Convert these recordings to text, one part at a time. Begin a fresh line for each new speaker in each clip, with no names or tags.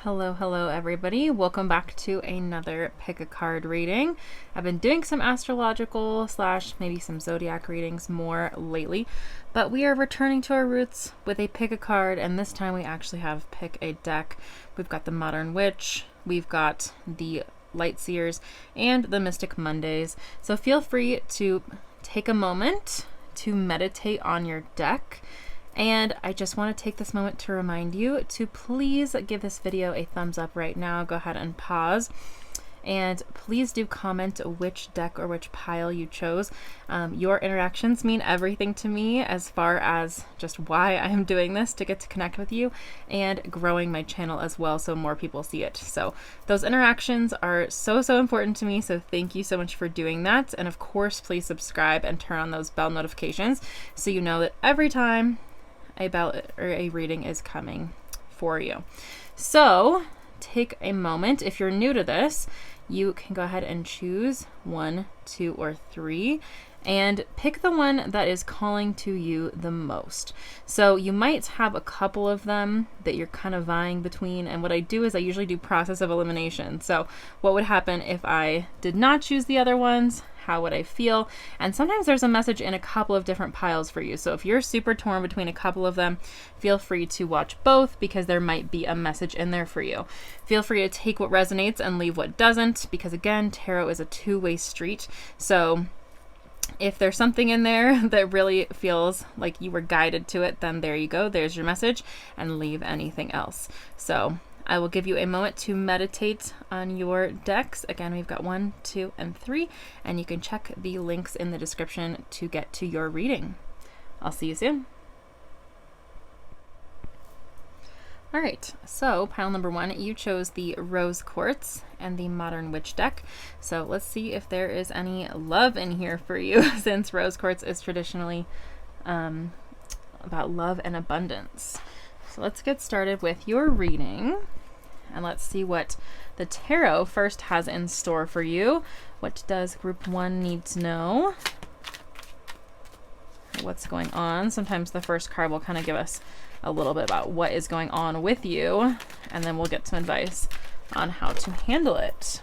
Hello everybody. Welcome back to another pick a card reading. I've been doing some astrological / maybe some zodiac readings more lately, but we are returning to our roots with a pick a card, and this time we actually have pick a deck. We've got the Modern Witch, we've got the Light Seers, and the Mystic Mondays. So feel free to take a moment to meditate on your deck. And I just want to take this moment to remind you to please give this video a thumbs up right now. Go ahead and pause. And please do comment which deck or which pile you chose. Your interactions mean everything to me as far as just why I am doing this, to get to connect with you and growing my channel as well so more people see it. So those interactions are so important to me. So thank you so much for doing that. And of course, please subscribe and turn on those bell notifications so you know that every time a bell or a reading is coming for you. So take a moment. If you're new to this, you can go ahead and choose 1, 2, or 3 and pick the one that is calling to you the most. So you might have a couple of them that you're kind of vying between, and what I do is I usually do process of elimination. So what would happen if I did not choose the other ones? How would I feel? And sometimes there's a message in a couple of different piles for you. So if you're super torn between a couple of them, feel free to watch both because there might be a message in there for you. Feel free to take what resonates and leave what doesn't, because again, tarot is a two-way street. So if there's something in there that really feels like you were guided to it, then there you go. There's your message, and leave anything else. So I will give you a moment to meditate on your decks. Again, we've got 1, 2, and 3, and you can check the links in the description to get to your reading. I'll see you soon. All right, so pile number 1, you chose the Rose Quartz and the Modern Witch deck. So let's see if there is any love in here for you, since Rose Quartz is traditionally about love and abundance. So let's get started with your reading, and let's see what the tarot first has in store for you. What does group 1 need to know? What's going on? Sometimes the first card will kind of give us a little bit about what is going on with you, and then we'll get some advice on how to handle it.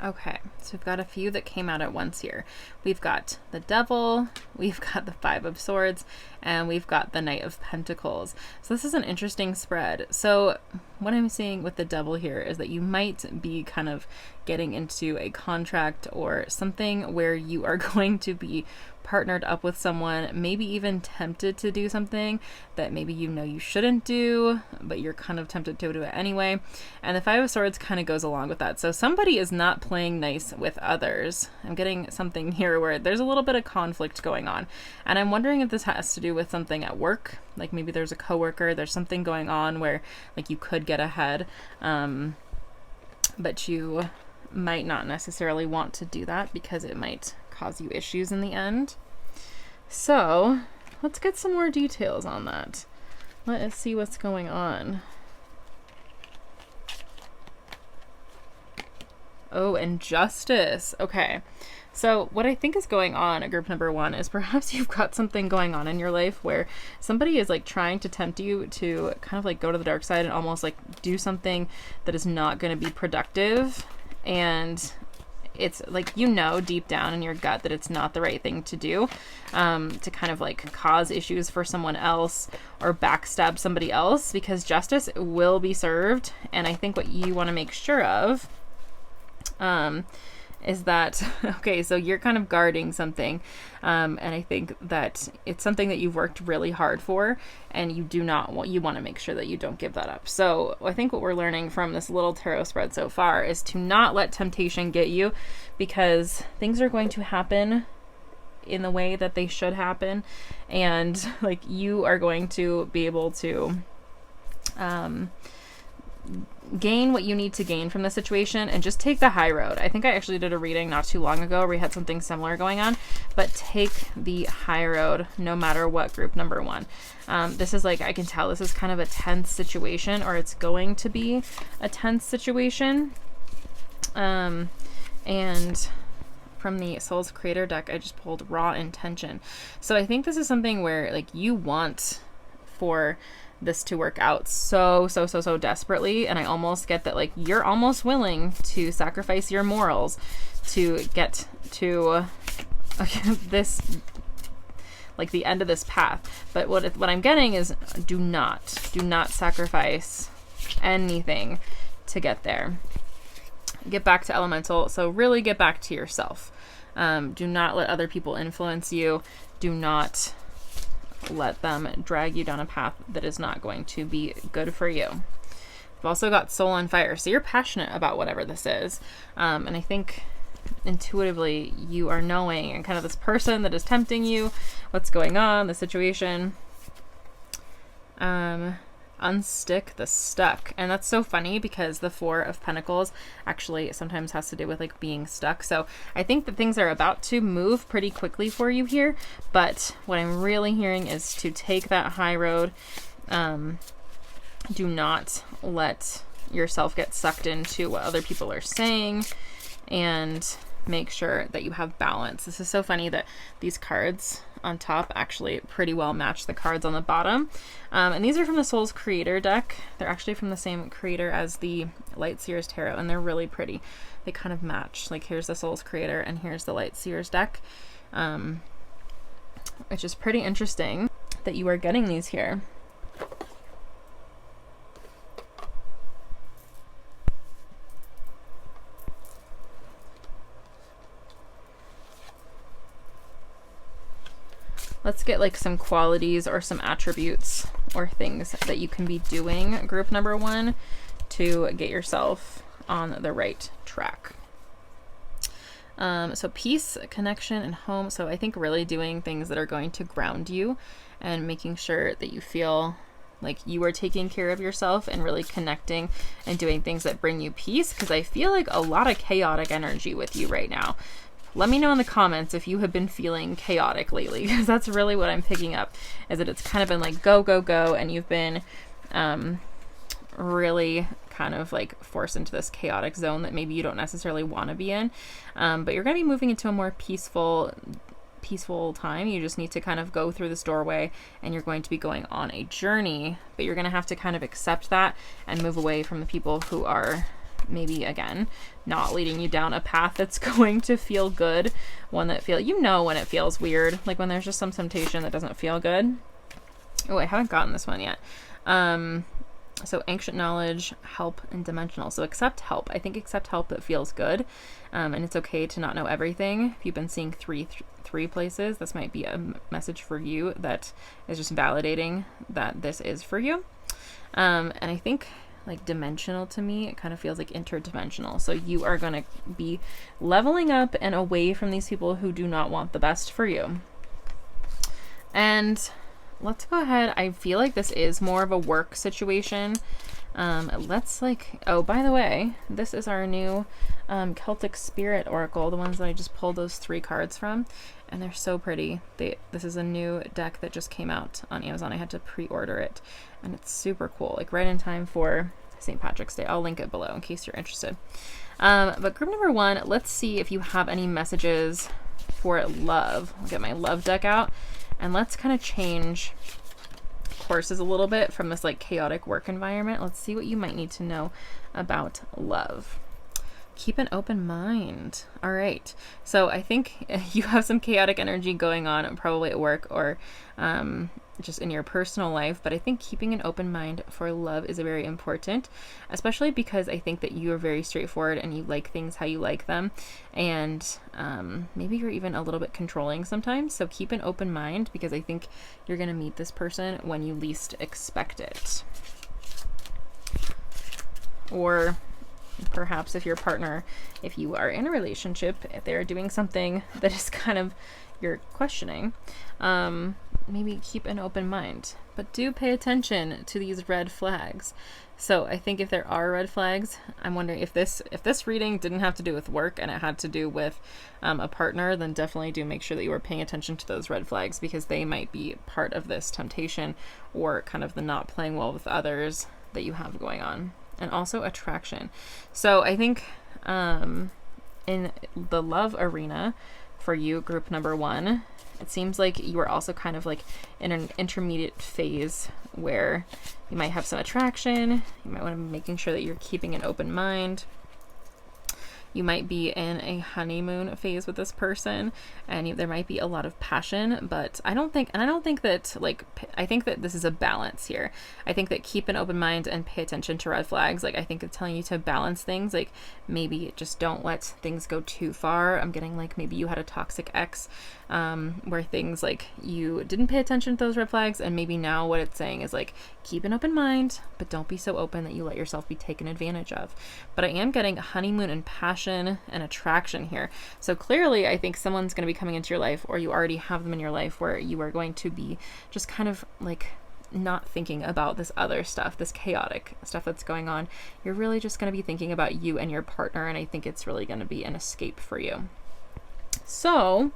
Okay, so we've got a few that came out at once here. We've got the Devil, we've got the 5 of Swords, and we've got the Knight of Pentacles. So this is an interesting spread. So what I'm seeing with the Devil here is that you might be kind of getting into a contract or something where you are going to be partnered up with someone, maybe even tempted to do something that maybe you know you shouldn't do, but you're kind of tempted to do it anyway. And the 5 of Swords kind of goes along with that. So somebody is not playing nice with others. I'm getting something here where there's a little bit of conflict going on. And I'm wondering if this has to do with something at work. Like maybe there's a coworker, there's something going on where like you could get ahead, but you might not necessarily want to do that because it might cause you issues in the end. So let's get some more details on that. Let us see what's going on. Oh, and Justice. Okay. So what I think is going on at group number 1 is perhaps you've got something going on in your life where somebody is like trying to tempt you to kind of like go to the dark side and almost like do something that is not going to be productive. And it's like, you know, deep down in your gut that it's not the right thing to do, to kind of like cause issues for someone else or backstab somebody else, because justice will be served. And I think what you want to make sure of is that, okay, so you're kind of guarding something, and I think that it's something that you've worked really hard for, and you want to make sure that you don't give that up. So I think what we're learning from this little tarot spread so far is to not let temptation get you, because things are going to happen in the way that they should happen, and like you are going to be able to gain what you need to gain from the situation and just take the high road. I think I actually did a reading not too long ago where we had something similar going on, but take the high road no matter what, group number 1. This is like, I can tell this is kind of a tense situation, or it's going to be a tense situation. And from the Soul's Creator deck, I just pulled Raw Intention. So I think this is something where like you want for this to work out so desperately. And I almost get that, like, you're almost willing to sacrifice your morals to get to this, like, the end of this path. But what I'm getting is do not sacrifice anything to get there. Get back to elemental. So really get back to yourself. Do not let other people influence you. Do not let them drag you down a path that is not going to be good for you. You've also got soul on fire. So you're passionate about whatever this is. And I think intuitively you are knowing, and kind of this person that is tempting you, what's going on, the situation. Unstick the stuck. And that's so funny because the Four of Pentacles actually sometimes has to do with, like, being stuck. So I think that things are about to move pretty quickly for you here, but what I'm really hearing is to take that high road. Do not let yourself get sucked into what other people are saying, and make sure that you have balance. This is so funny that these cards on top actually pretty well match the cards on the bottom. And these are from the Soul's Creator deck. They're actually from the same creator as the Light Seers Tarot, and they're really pretty. They kind of match. Like, here's the Soul's Creator and here's the Light Seers deck, which is pretty interesting that you are getting these here. Let's get, like, some qualities or some attributes or things that you can be doing, group number one, to get yourself on the right track. So peace, connection, and home. So I think really doing things that are going to ground you and making sure that you feel like you are taking care of yourself and really connecting and doing things that bring you peace, because I feel like a lot of chaotic energy with you right now. Let me know in the comments if you have been feeling chaotic lately, because that's really what I'm picking up, is that it's kind of been like go, go, go, and you've been really kind of like forced into this chaotic zone that maybe you don't necessarily want to be in. But you're going to be moving into a more peaceful time. You just need to kind of go through this doorway, and you're going to be going on a journey, but you're going to have to kind of accept that and move away from the people who are maybe, again, not leading you down a path that's going to feel good. One that when it feels weird, like when there's just some temptation that doesn't feel good. Oh, I haven't gotten this one yet. So ancient knowledge, help, and dimensional. So accept help. I think accept help that feels good. And it's okay to not know everything. If you've been seeing three places, this might be a message for you that is just validating that this is for you. And I think, like, dimensional to me, it kind of feels like interdimensional. So you are going to be leveling up and away from these people who do not want the best for you. And let's go ahead. I feel like this is more of a work situation. Let's, like, oh, by the way, this is our new Celtic Spirit Oracle, the ones that I just pulled those 3 cards from, and they're so pretty. This is a new deck that just came out on Amazon. I had to pre-order it, and it's super cool, like right in time for St. Patrick's Day. I'll link it below in case you're interested. But group number 1, let's see if you have any messages for love. I'll get my love deck out, and let's kind of change courses a little bit from this, like, chaotic work environment. Let's see what you might need to know about love. Keep an open mind. All right. So I think you have some chaotic energy going on, probably at work or just in your personal life. But I think keeping an open mind for love is very important, especially because I think that you are very straightforward and you like things how you like them. And maybe you're even a little bit controlling sometimes. So keep an open mind, because I think you're going to meet this person when you least expect it. Or perhaps if your partner, if you are in a relationship, if they're doing something that is kind of you're questioning, maybe keep an open mind, but do pay attention to these red flags. So I think if there are red flags, I'm wondering if this reading didn't have to do with work and it had to do with a partner, then definitely do make sure that you are paying attention to those red flags, because they might be part of this temptation or kind of the not playing well with others that you have going on. And also attraction. So I think in the love arena for you, group number 1. It seems like you are also kind of like in an intermediate phase where you might have some attraction. You might want to be making sure that you're keeping an open mind. You might be in a honeymoon phase with this person, and there might be a lot of passion, but I don't think that, like, I think that this is a balance here. I think that keep an open mind and pay attention to red flags. Like, I think it's telling you to balance things. Like, maybe just don't let things go too far. I'm getting like maybe you had a toxic ex, where things like you didn't pay attention to those red flags, and maybe now what it's saying is like, keep an open mind, but don't be so open that you let yourself be taken advantage of. But I am getting honeymoon and passion and attraction here. So clearly I think someone's going to be coming into your life, or you already have them in your life, where you are going to be just kind of like not thinking about this other stuff, this chaotic stuff that's going on. You're really just going to be thinking about you and your partner, and I think it's really going to be an escape for you. So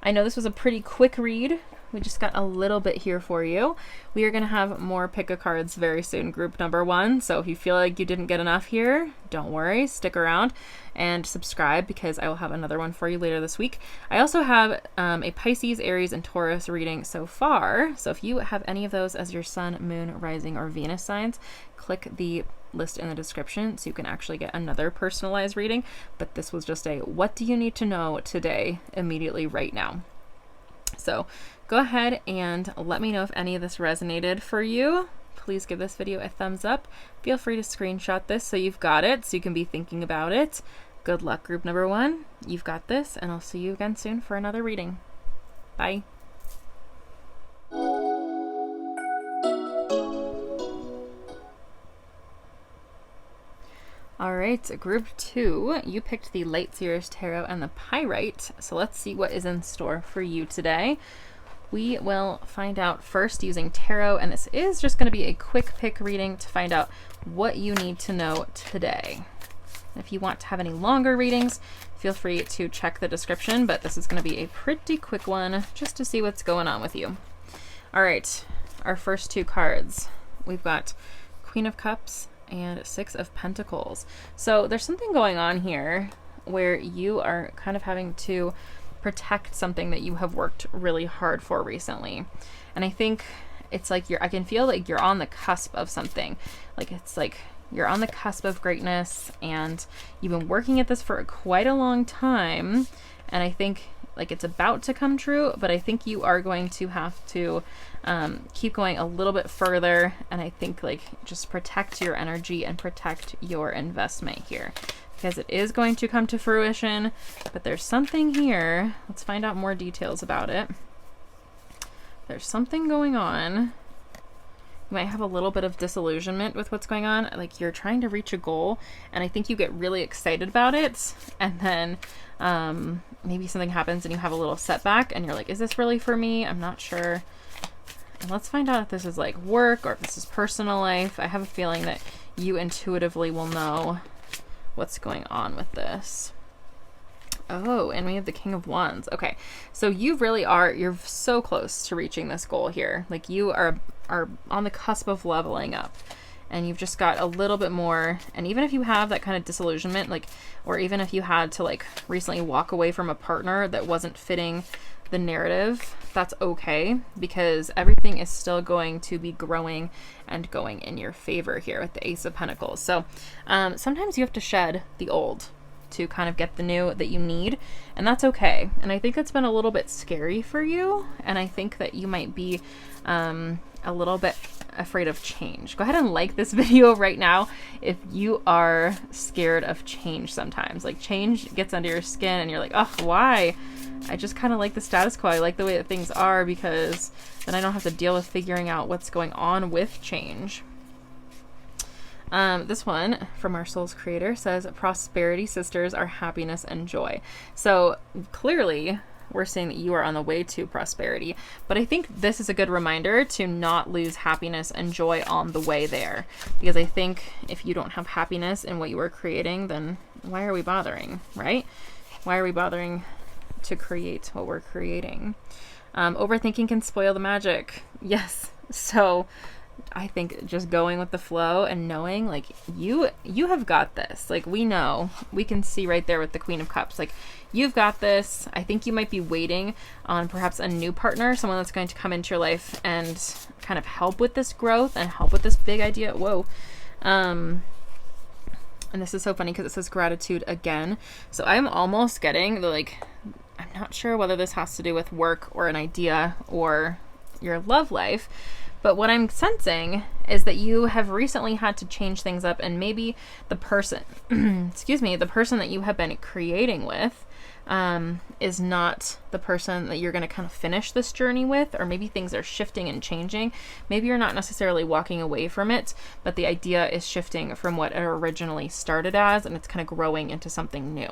I know this was a pretty quick read. We just got a little bit here for you. We are going to have more pick-a-cards very soon, group number 1. So if you feel like you didn't get enough here, don't worry, stick around and subscribe, because I will have another one for you later this week. I also have a Pisces, Aries, and Taurus reading so far. So if you have any of those as your sun, moon, rising, or Venus signs, click the list in the description so you can actually get another personalized reading. But this was just a what do you need to know today, immediately, right now. So go ahead and let me know if any of this resonated for you. Please give this video a thumbs up. Feel free to screenshot this so you've got it, so you can be thinking about it. Good luck, group number 1. You've got this, and I'll see you again soon for another reading. Bye. All right, group 2, you picked the Light Seers Tarot and the Pyrite. So let's see what is in store for you today. We will find out first using tarot, and this is just going to be a quick pick reading to find out what you need to know today. If you want to have any longer readings, feel free to check the description, but this is going to be a pretty quick one just to see what's going on with you. All right, our first 2 cards. We've got Queen of Cups and 6 of Pentacles. So there's something going on here where you are kind of having to protect something that you have worked really hard for recently. And I think it's like I can feel like you're on the cusp of something. Like it's like you're on the cusp of greatness, and you've been working at this for quite a long time. And I think like it's about to come true, but I think you are going to have to keep going a little bit further. And I think like just protect your energy and protect your investment here, because it is going to come to fruition. But there's something here. Let's find out more details about it. There's something going on. You might have a little bit of disillusionment with what's going on. Like you're trying to reach a goal, and I think you get really excited about it, and then maybe something happens and you have a little setback, and you're like, is this really for me? I'm not sure. And let's find out if this is like work or if this is personal life. I have a feeling that you intuitively will know what's going on with this. Oh, and we have the King of Wands. Okay, so you really are, you're so close to reaching this goal here. Like you are on the cusp of leveling up, and you've just got a little bit more. And even if you have that kind of disillusionment, like, or even if you had to like recently walk away from a partner that wasn't fitting the narrative, that's okay, because everything is still going to be growing and going in your favor here with the Ace of Pentacles. So sometimes you have to shed the old to kind of get the new that you need, and that's okay. And I think it's been a little bit scary for you, and I think that you might be a little bit afraid of change. Go ahead and like this video right now if you are scared of change sometimes. Like change gets under your skin and you're like, oh, why? I just kind of like the status quo. I like the way that things are, because then I don't have to deal with figuring out what's going on with change. This one from our soul's creator says, prosperity sisters are happiness and joy. So clearly we're saying that you are on the way to prosperity, but I think this is a good reminder to not lose happiness and joy on the way there, because I think if you don't have happiness in what you are creating, then why are we bothering, right? Why are we bothering to create what we're creating? Overthinking can spoil the magic. Yes. So I think just going with the flow and knowing like you have got this. Like we know, we can see right there with the Queen of Cups, like you've got this. I think you might be waiting on perhaps a new partner, someone that's going to come into your life and kind of help with this growth and help with this big idea. Whoa. And this is so funny because it says gratitude again. So I'm almost getting the, like, I'm not sure whether this has to do with work or an idea or your love life. But what I'm sensing is that you have recently had to change things up, and maybe the person, excuse me, the person that you have been creating with is not the person that you're going to kind of finish this journey with, or maybe things are shifting and changing. Maybe you're not necessarily walking away from it, but the idea is shifting from what it originally started as, and it's kind of growing into something new.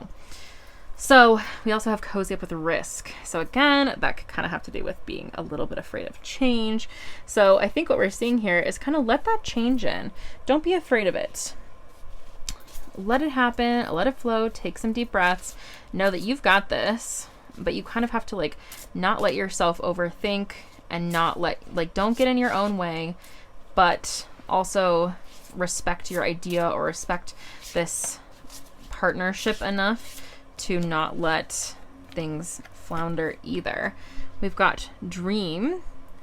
So we also have cozy up with risk. So again, that could kind of have to do with being a little bit afraid of change. So I think what we're seeing here is kind of let that change in. Don't be afraid of it. Let it happen, let it flow, take some deep breaths. Know that you've got this, but you kind of have to like not let yourself overthink and not like don't get in your own way, but also respect your idea or respect this partnership enough to not let things flounder either. We've got dream.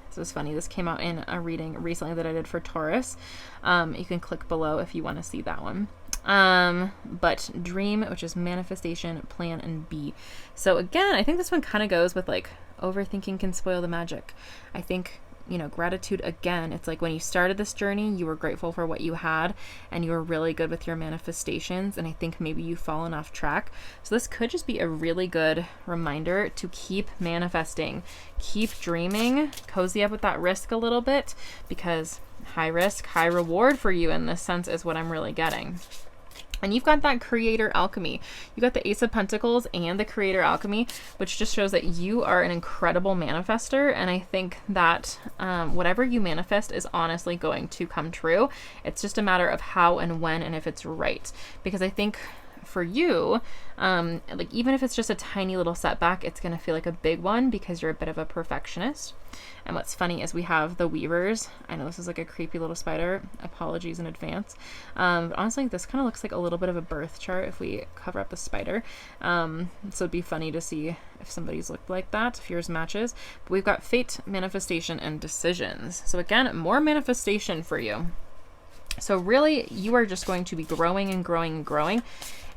This is funny. This came out in a reading recently that I did for Taurus. You can click below if you want to see that one. But dream, which is manifestation, plan, and be. So again, I think this one kind of goes with like overthinking can spoil the magic. I think, you know, gratitude again, it's like when you started this journey, you were grateful for what you had and you were really good with your manifestations. And I think maybe you've fallen off track. So this could just be a really good reminder to keep manifesting, keep dreaming, cozy up with that risk a little bit, because high risk, high reward for you in this sense is what I'm really getting. And you've got that creator alchemy. You got the Ace of Pentacles and the creator alchemy, which just shows that you are an incredible manifester. And I think that whatever you manifest is honestly going to come true. It's just a matter of how and when and if it's right. Because I think for you, like even if it's just a tiny little setback, it's going to feel like a big one because you're a bit of a perfectionist. And what's funny is we have the weavers. I know this is like a creepy little spider. Apologies in advance. But honestly, this kind of looks like a little bit of a birth chart if we cover up the spider. So it'd be funny to see if somebody's looked like that, if yours matches. But we've got fate, manifestation, and decisions. So again, more manifestation for you. So really, you are just going to be growing and growing and growing.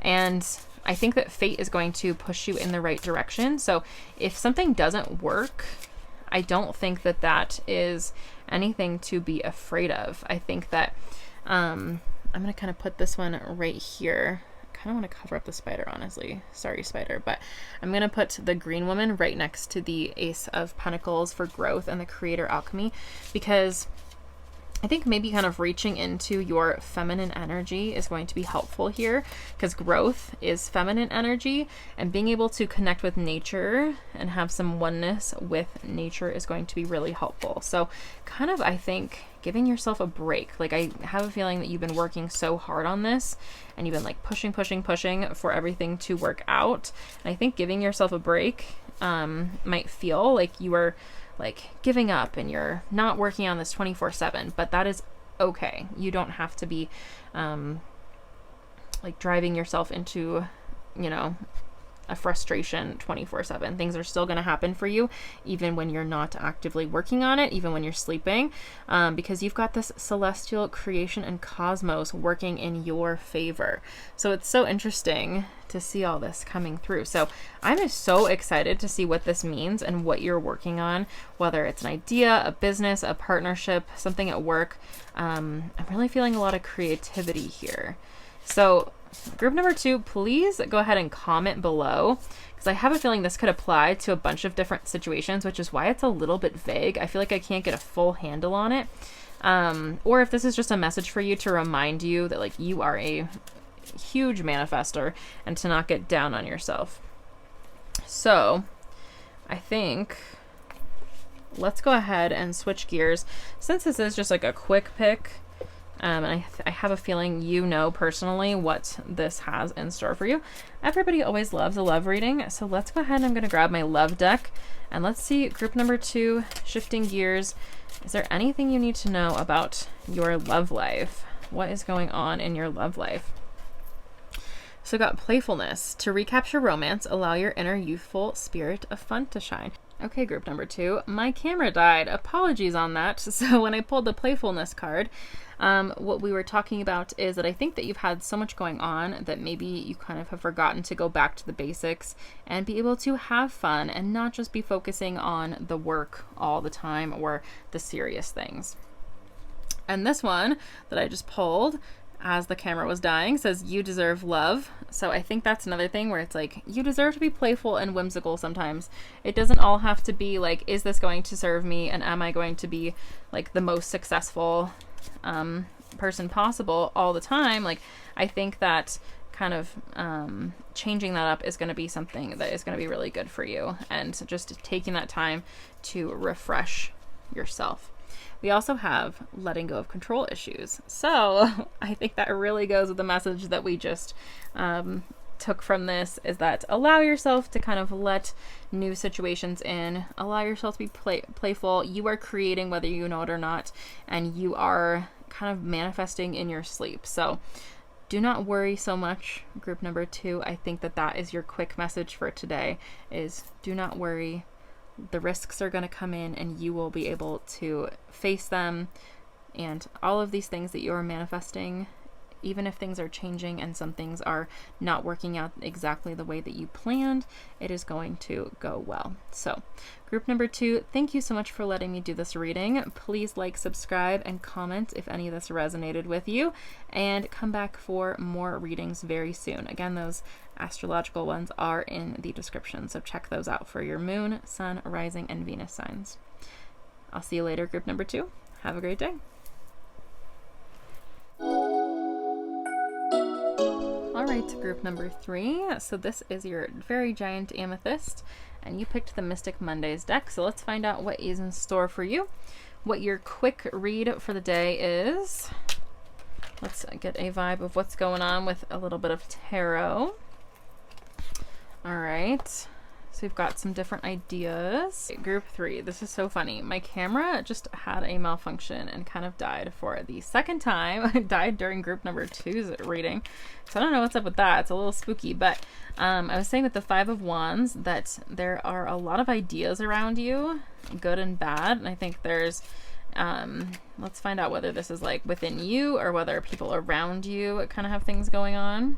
And I think that fate is going to push you in the right direction. So if something doesn't work, I don't think that that is anything to be afraid of. I think that I'm going to kind of put this one right here. I kind of want to cover up the spider, honestly. Sorry, spider. But I'm going to put the green woman right next to the Ace of Pentacles for growth and the creator alchemy, because I think maybe kind of reaching into your feminine energy is going to be helpful here, because growth is feminine energy, and being able to connect with nature and have some oneness with nature is going to be really helpful. So kind of, I think, giving yourself a break. Like I have a feeling that you've been working so hard on this and you've been like pushing for everything to work out. And I think giving yourself a break might feel like you are like giving up and you're not working on this 24/7, but that is okay. You don't have to be like driving yourself into, you know, a frustration 24/7. Things are still going to happen for you even when you're not actively working on it, even when you're sleeping, because you've got this celestial creation and cosmos working in your favor. So it's so interesting to see all this coming through. So I'm just so excited to see what this means and what you're working on, whether it's an idea, a business, a partnership, something at work. I'm really feeling a lot of creativity here. So group number 2, please go ahead and comment below, because I have a feeling this could apply to a bunch of different situations, which is why it's a little bit vague. I feel like I can't get a full handle on it. Or if this is just a message for you to remind you that like you are a huge manifester and to not get down on yourself. So I think let's go ahead and switch gears, since this is just like a quick pick. And I have a feeling you know personally what this has in store for you. Everybody always loves a love reading. So let's go ahead and I'm going to grab my love deck and let's see group number 2, shifting gears Is there anything you need to know about your love life? What is going on in your love life? So got playfulness. To recapture romance, allow your inner youthful spirit of fun to shine. Okay, group number 2. My camera died. Apologies on that. So when I pulled the playfulness card, what we were talking about is that I think that you've had so much going on that maybe you kind of have forgotten to go back to the basics and be able to have fun and not just be focusing on the work all the time or the serious things. And this one that I just pulled as the camera was dying says you deserve love. So I think that's another thing where it's like you deserve to be playful and whimsical sometimes. It doesn't all have to be like, is this going to serve me and am I going to be like the most successful person possible all the time. Like I think that kind of changing that up is going to be something that is going to be really good for you, and just taking that time to refresh yourself. We also have letting go of control issues. So I think that really goes with the message that we just took from this, is that allow yourself to kind of let new situations in, allow yourself to be playful. You are creating whether you know it or not, and you are kind of manifesting in your sleep. So do not worry so much, group number 2. I think that that is your quick message for today, is do not worry. The risks are going to come in and you will be able to face them, and all of these things that you are manifesting, even if things are changing and some things are not working out exactly the way that you planned, it is going to go well. So group number 2, thank you so much for letting me do this reading. Please like, subscribe, and comment if any of this resonated with you, and come back for more readings very soon. Again, those astrological ones are in the description, so check those out for your moon, sun, rising, and Venus signs. I'll see you later, group number 2. Have a great day. All right, group number 3. So this is your very giant amethyst, and you picked the Mystic Mondays deck. So let's find out what is in store for you, what your quick read for the day is. Let's get a vibe of what's going on with a little bit of tarot. All right. So we've got some different ideas. Group 3, this is so funny. My camera just had a malfunction and kind of died for the second time. It died during group number 2's reading. So I don't know what's up with that. It's a little spooky, but I was saying with the 5 of Wands that there are a lot of ideas around you, good and bad. And I think there's, let's find out whether this is like within you or whether people around you kind of have things going on.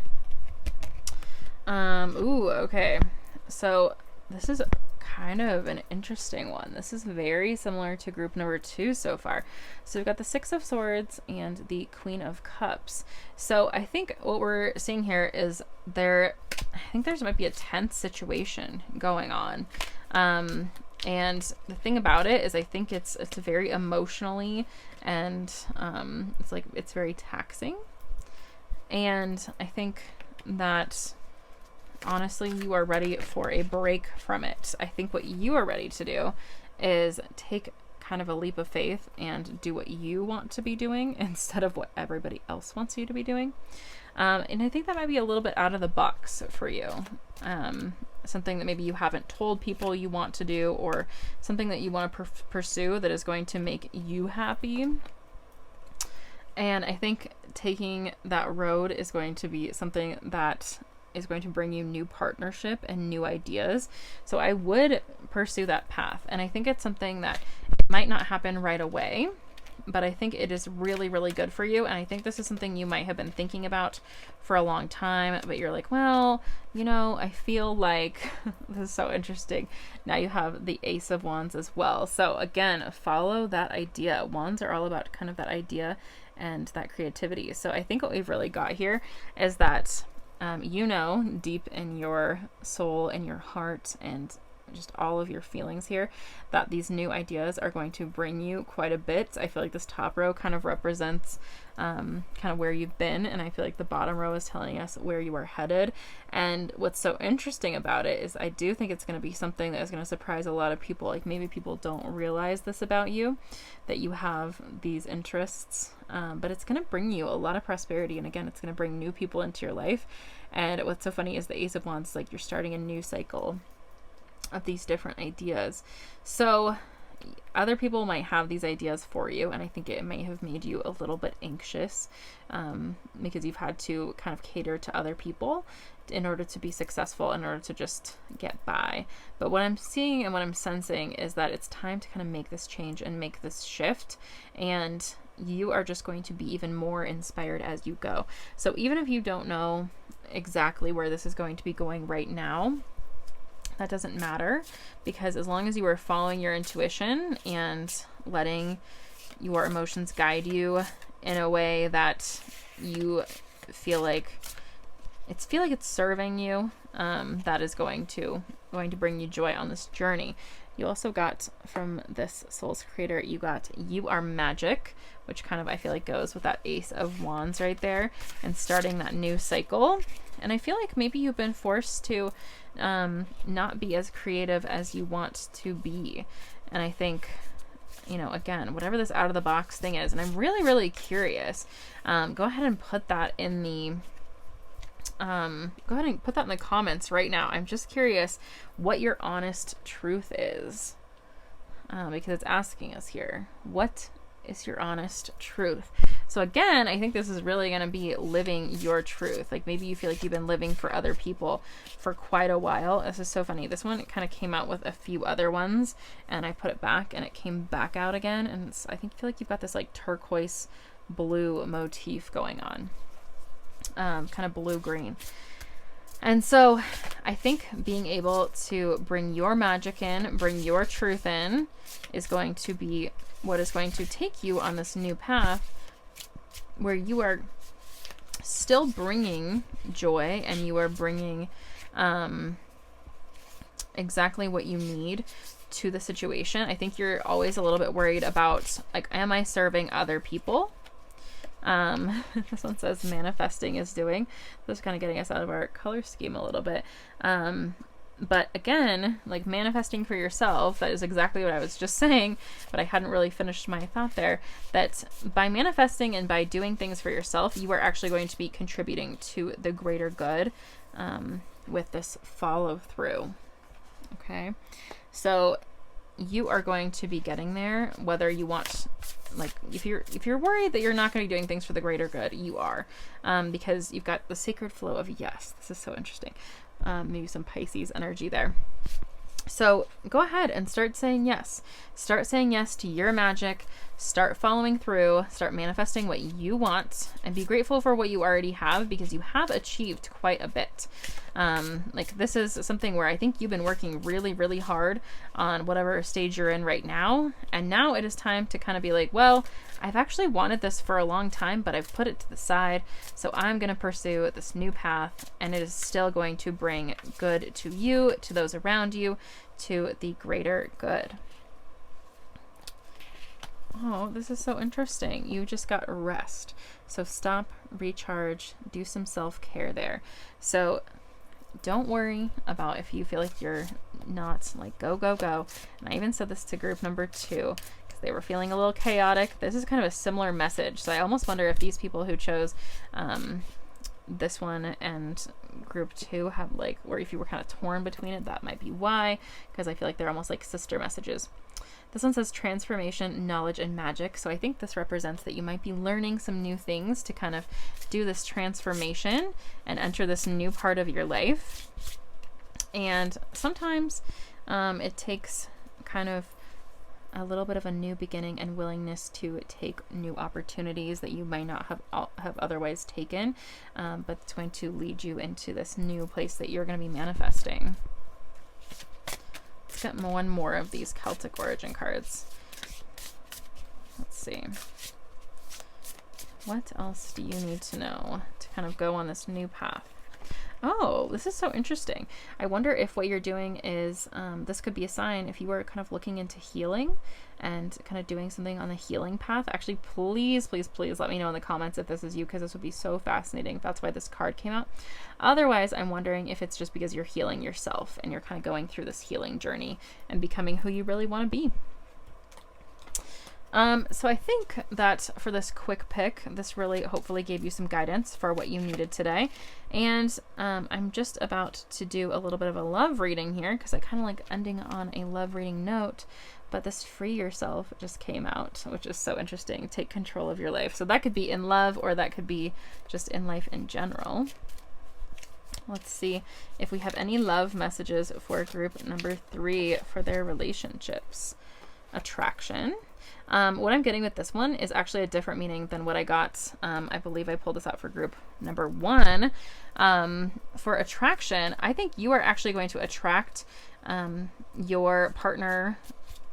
Ooh, okay. So this is kind of an interesting one. This is very similar to group number 2 so far. So we've got the 6 of Swords and the Queen of Cups. So I think what we're seeing here is I think there's might be a tense situation going on. And the thing about it is I think it's very emotionally, and it's very taxing. And I think that honestly, you are ready for a break from it. I think what you are ready to do is take kind of a leap of faith and do what you want to be doing instead of what everybody else wants you to be doing. And I think that might be a little bit out of the box for you. Something that maybe you haven't told people you want to do, or something that you want to pursue that is going to make you happy. And I think taking that road is going to be something that is going to bring you new partnership and new ideas. So I would pursue that path. And I think it's something that might not happen right away, but I think it is really, really good for you. And I think this is something you might have been thinking about for a long time, but you're like, well, I feel like this is so interesting. Now you have the Ace of Wands as well. So again, follow that idea. Wands are all about kind of that idea and that creativity. So I think what we've really got here is that deep in your soul and your heart and just all of your feelings here, that these new ideas are going to bring you quite a bit. I feel like this top row kind of represents kind of where you've been, and I feel like the bottom row is telling us where you are headed. And what's so interesting about it is I do think it's going to be something that is going to surprise a lot of people. Like maybe people don't realize this about you, that you have these interests, but it's going to bring you a lot of prosperity. And again, it's going to bring new people into your life. And what's so funny is the Ace of Wands, like you're starting a new cycle of these different ideas. So other people might have these ideas for you, and I think it may have made you a little bit anxious, because you've had to kind of cater to other people in order to be successful, in order to just get by. But what I'm seeing and what I'm sensing is that it's time to kind of make this change and make this shift, and you are just going to be even more inspired as you go. So even if you don't know exactly where this is going to be going right now, that doesn't matter, because as long as you are following your intuition and letting your emotions guide you in a way that you feel like it's serving you, that is going to bring you joy on this journey. You also got from this Soul's Creator, you got "You Are Magic," which kind of I feel like goes with that Ace of Wands right there, and starting that new cycle. And I feel like maybe you've been forced to not be as creative as you want to be. And I think, you know, again, whatever this out of the box thing is, and I'm really, really curious, go ahead and put that in the comments right now. I'm just curious what your honest truth is, because it's asking us here, what is your honest truth? So again, I think this is really going to be living your truth. Like maybe you feel like you've been living for other people for quite a while. This is so funny. This one, it kind of came out with a few other ones, and I put it back and it came back out again. And it's, I feel like you've got this like turquoise blue motif going on, kind of blue green. And so I think being able to bring your magic in, bring your truth in, is going to be what is going to take you on this new path where you are still bringing joy, and you are bringing exactly what you need to the situation. I think you're always a little bit worried about, like, am I serving other people? This one says manifesting is doing. This is kind of getting us out of our color scheme a little bit. But again, like manifesting for yourself, that is exactly what I was just saying, but I hadn't really finished my thought there, that by manifesting and by doing things for yourself, you are actually going to be contributing to the greater good, with this follow through. Okay. So you are going to be getting there, whether you want, like, if you're worried that you're not going to be doing things for the greater good, you are, because you've got the sacred flow of yes. This is so interesting. Maybe some Pisces energy there. So go ahead and start saying yes. Start saying yes to your magic. Start following through. Start manifesting what you want, and be grateful for what you already have, because you have achieved quite a bit. Like, this is something where I think you've been working really, really hard on whatever stage you're in right now. And now it is time to kind of be like, well, I've actually wanted this for a long time, but I've put it to the side. So I'm going to pursue this new path, and it is still going to bring good to you, to those around you, to the greater good. Oh, this is so interesting. You just got rest. So stop, recharge, do some self-care there. So don't worry about if you feel like you're not, like, go, go, go. And I even said this to group number 2, because they were feeling a little chaotic. This is kind of a similar message. So I almost wonder if these people who chose this one and group 2 have, like, or if you were kind of torn between it, that might be why, because I feel like they're almost like sister messages. This one says transformation, knowledge, and magic. So I think this represents that you might be learning some new things to kind of do this transformation and enter this new part of your life. And sometimes it takes kind of a little bit of a new beginning and willingness to take new opportunities that you might not have otherwise taken, but it's going to lead you into this new place that you're going to be manifesting. Let's get one more of these Celtic origin cards. Let's see. What else do you need to know to kind of go on this new path? Oh, this is so interesting. I wonder if what you're doing is, this could be a sign if you were kind of looking into healing and kind of doing something on the healing path. Actually, please, please, please let me know in the comments if this is you, because this would be so fascinating. That's why this card came out. Otherwise, I'm wondering if it's just because you're healing yourself and you're kind of going through this healing journey and becoming who you really want to be. So I think that for this quick pick, this really hopefully gave you some guidance for what you needed today. And I'm just about to do a little bit of a love reading here, because I kind of like ending on a love reading note. But this free yourself just came out, which is so interesting. Take control of your life. So that could be in love, or that could be just in life in general. Let's see if we have any love messages for group number 3 for their relationships. Attraction. What I'm getting with this one is actually a different meaning than what I got. I believe I pulled this out for group number 1. For attraction, I think you are actually going to attract your partner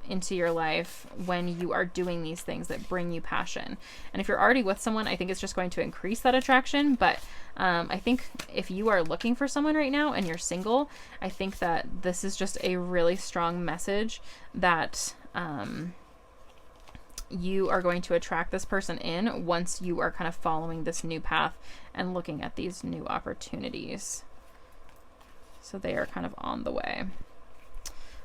into your life when you are doing these things that bring you passion. And if you're already with someone, I think it's just going to increase that attraction. But I think if you are looking for someone right now and you're single, I think that this is just a really strong message that you are going to attract this person in once you are kind of following this new path and looking at these new opportunities. So they are kind of on the way.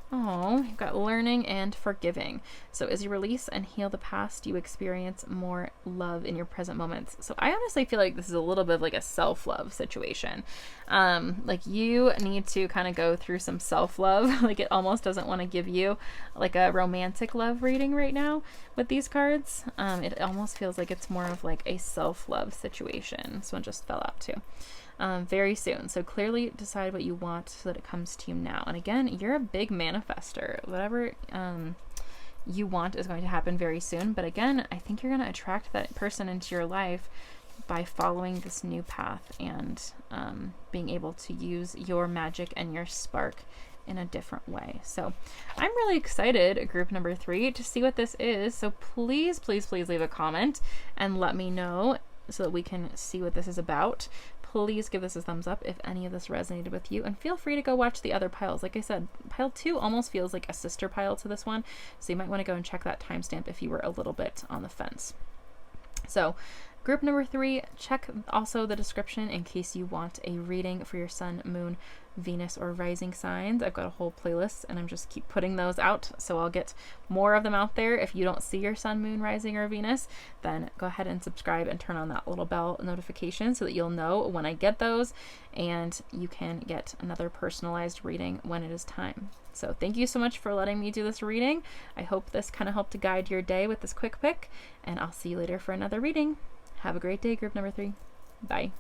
Oh, you've got learning and forgiving. So as you release and heal the past, you experience more love in your present moments. So I honestly feel like this is a little bit of like a self-love situation. Like you need to kind of go through some self-love. Like it almost doesn't want to give you like a romantic love reading right now with these cards. It almost feels like it's more of like a self-love situation. This one just fell out too. Very soon. So clearly decide what you want so that it comes to you now. And again, you're a big manifester. Whatever you want is going to happen very soon. But again, I think you're going to attract that person into your life by following this new path and being able to use your magic and your spark in a different way. So I'm really excited, group number 3, to see what this is. So please, please, please leave a comment and let me know so that we can see what this is about. Please give this a thumbs up if any of this resonated with you, and feel free to go watch the other piles. Like I said, pile 2 almost feels like a sister pile to this one, so you might want to go and check that timestamp if you were a little bit on the fence. So group number 3, check also the description in case you want a reading for your sun, moon, Venus, or rising signs. I've got a whole playlist and I'm just keep putting those out, so I'll get more of them out there. If you don't see your sun, moon, rising, or Venus, then go ahead and subscribe and turn on that little bell notification so that you'll know when I get those, and you can get another personalized reading when it is time. So thank you so much for letting me do this reading. I hope this kind of helped to guide your day with this quick pick, and I'll see you later for another reading. Have a great day, group number 3. Bye.